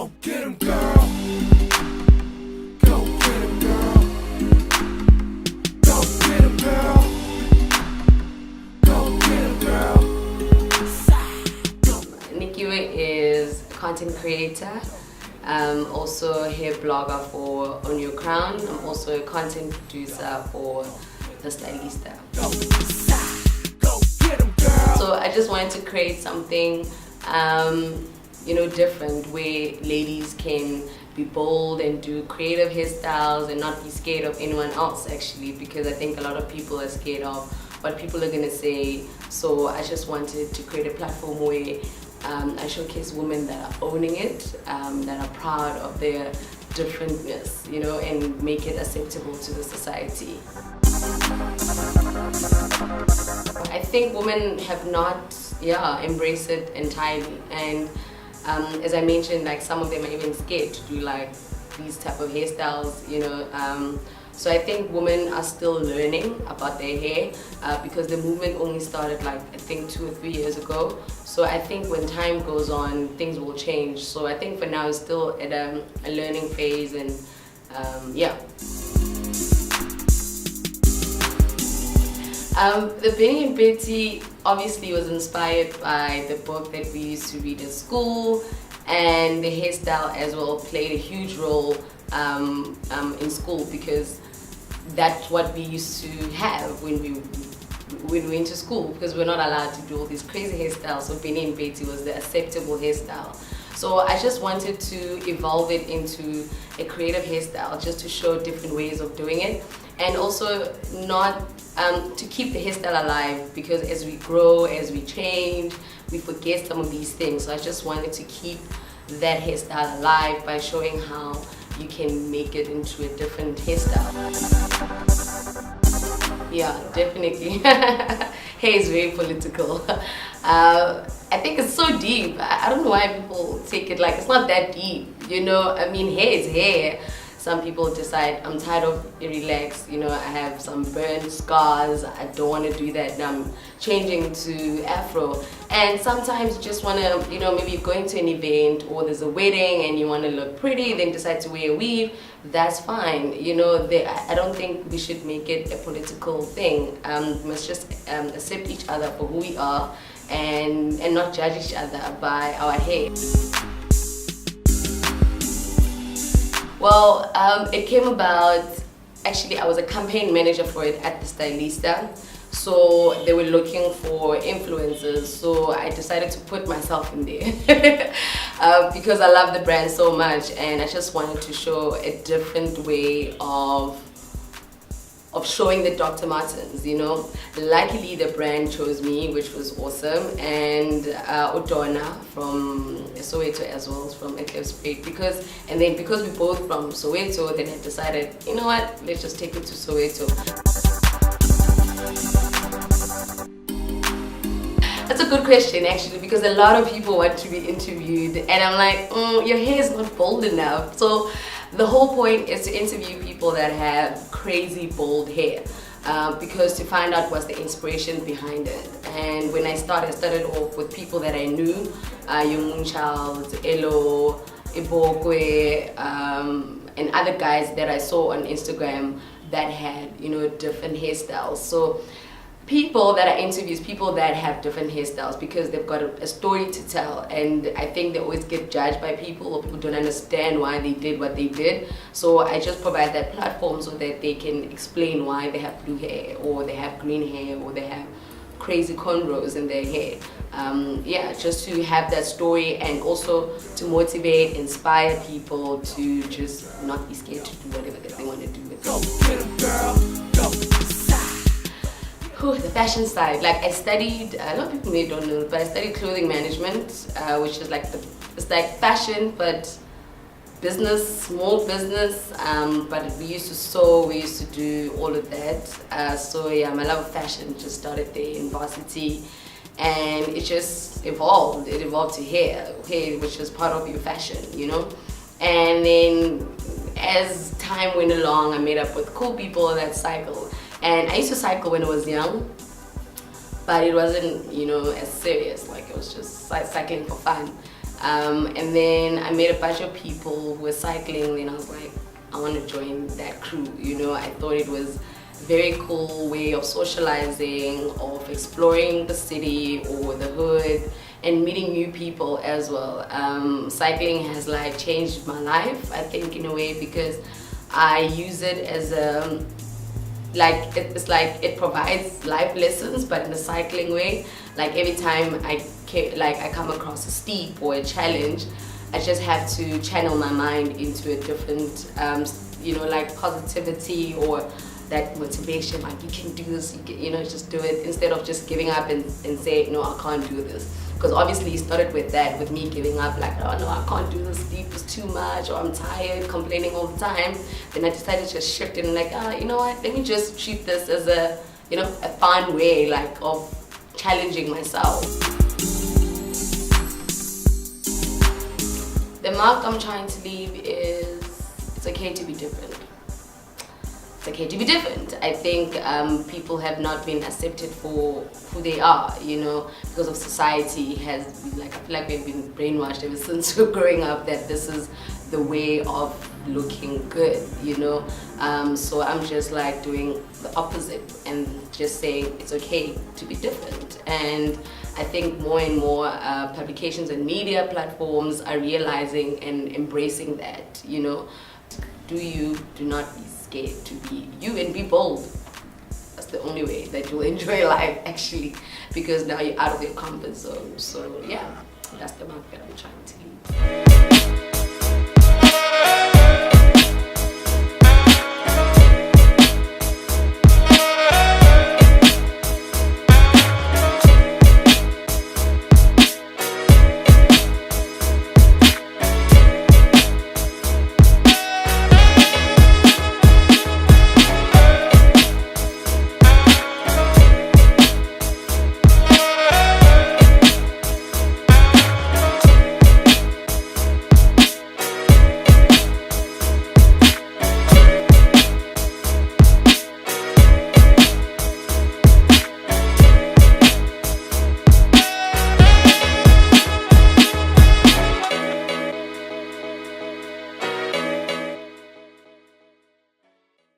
Go get 'em, girl. Go get 'em, girl. Go get 'em, girl. Go get 'em, girl. Nikiwe is a content creator. Also a hair blogger for On Your Crown. I'm also a content producer for The Stylista. So I just wanted to create something different, where ladies can be bold and do creative hairstyles and not be scared of anyone else, actually, because I think a lot of people are scared of what people are going to say. So I just wanted to create a platform where I showcase women that are owning it, that are proud of their differentness, and make it acceptable to the society. I think women have not embraced it entirely, and as I mentioned, like, some of them are even scared to do like these type of hairstyles, so I think women are still learning about their hair, because the movement only started, like, I think 2 or 3 years ago. So I think when time goes on, things will change. So I think for now it's still at a learning phase, and the Benny and Betty obviously was inspired by the book that we used to read at school, and the hairstyle as well played a huge role in school, because that's what we used to have when we went to school, because we're not allowed to do all these crazy hairstyles. So Benny and Betty was the acceptable hairstyle. So I just wanted to evolve it into a creative hairstyle, just to show different ways of doing it, and also not to keep the hairstyle alive, because as we grow, as we change, we forget some of these things. So I just wanted to keep that hairstyle alive by showing how you can make it into a different hairstyle. Yeah, definitely. Hair is very political. I think it's so deep. I don't know why people take it like it's not that deep. I mean, hair is hair. Some people decide, I'm tired of relax, I have some burn scars, I don't want to do that, and I'm changing to afro. And sometimes you just want to, maybe you're going to an event or there's a wedding and you want to look pretty, then decide to wear a weave. That's fine. I don't think we should make it a political thing. We must just accept each other for who we are, and not judge each other by our hair. Well, it came about, actually I was a campaign manager for it at the Stylista. So they were looking for influencers, so I decided to put myself in there because I love the brand so much, and I just wanted to show a different way of showing the Dr. Martens, Luckily the brand chose me, which was awesome, and Udona from Soweto as well, from Eclipse Break, because we're both from Soweto, then I decided, you know what, let's just take it to Soweto. That's a good question, actually, because a lot of people want to be interviewed, and I'm like, your hair is not bold enough. So the whole point is to interview people that have crazy bold hair, because to find out what's the inspiration behind it. And when I started off with people that I knew, Young Moonchild, Elo, Ibokwe, and other guys that I saw on Instagram that had, different hairstyles. So people that I interview, people that have different hairstyles, because they've got a story to tell, and I think they always get judged by people, or people don't understand why they did what they did. So I just provide that platform so that they can explain why they have blue hair, or they have green hair, or they have crazy cornrows in their hair. Just to have that story, and also to motivate, inspire people to just not be scared to do whatever that they want to do with it. Go get 'em, girl. Go. The fashion side, like I studied, a lot of people may don't know, but I studied clothing management, which is like it's like fashion but business, small business, but we used to sew, we used to do all of that. My love of fashion just started there in varsity, and it just evolved. It evolved to hair, which is part of your fashion, And then as time went along, I met up with cool people that cycled. And I used to cycle when I was young, but it wasn't, as serious. Like, it was just cycling for fun. And then I met a bunch of people who were cycling, and I was like, I want to join that crew. You know, I thought it was a very cool way of socializing, of exploring the city or the hood, and meeting new people as well. Cycling has like changed my life, I think, in a way, because I use it as a it's like it provides life lessons, but in a cycling way. Like every time I come across a steep or a challenge, I just have to channel my mind into a different like positivity or that motivation, like you can do this, just do it, instead of just giving up and say, no, I can't do this. Because obviously it started with that, with me giving up, like, oh no, I can't do this, sleep is too much, or I'm tired, complaining all the time. Then I decided to just shift it and like, you know what, let me just treat this as a fun way, like, of challenging myself. The mark I'm trying to leave is, it's okay to be different. It's okay to be different. I think people have not been accepted for who they are, because of society has been, I feel like we've been brainwashed ever since we're growing up that this is the way of looking good, so I'm just like doing the opposite and just saying it's okay to be different. And I think more and more publications and media platforms are realizing and embracing that, do not be scared to be you and be bold. That's the only way that you'll enjoy life, actually, because now you're out of your comfort zone. So yeah, that's the mark that I'm trying to leave.